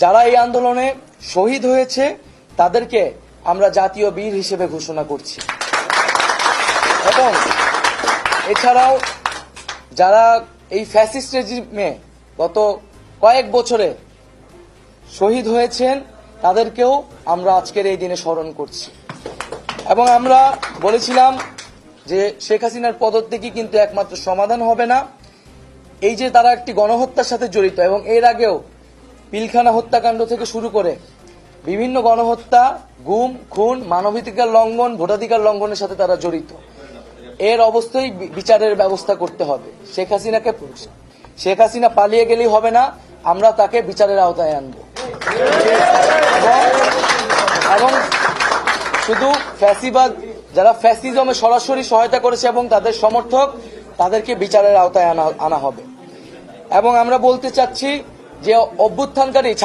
যারা এই আন্দোলনে শহীদ হয়েছে তাদেরকে আমরা জাতীয় বীর হিসেবে ঘোষণা করছি। এবং এছাড়াও যারা এই ফ্যাসিস্ট রেজিমে গত কয়েক বছরে শহীদ হয়েছেন তাদেরকেও আমরা আজকের এই দিনে স্মরণ করছি। এবং আমরা বলেছিলাম যে শেখ হাসিনার পদত্যাগই কিন্তু একমাত্র সমাধান হবে না। এই যে তারা একটি গণহত্যার সাথে জড়িত এবং এর আগেও পিলখানা হত্যাকাণ্ড থেকে শুরু করে বিভিন্ন গণহত্যা, গুম, খুন, মানবাধিকার লঙ্ঘন, ভোটাধিকার লঙ্ঘনের সাথে তারা জড়িত। এর অবস্থায় বিচারের ব্যবস্থা করতে হবে। শেখ হাসিনা পালিয়ে গেলেই হবে না, আমরা তাকে বিচারের আওতায় আনব। এবং শুধু ফ্যাসিবাদ, যারা ফ্যাসিজমে সরাসরি সহায়তা করেছে এবং তাদের সমর্থক, তাদেরকে বিচারের আওতায় আনা হবে। এবং আমরা বলতে চাচ্ছি যে অভ্যুত্থানকারী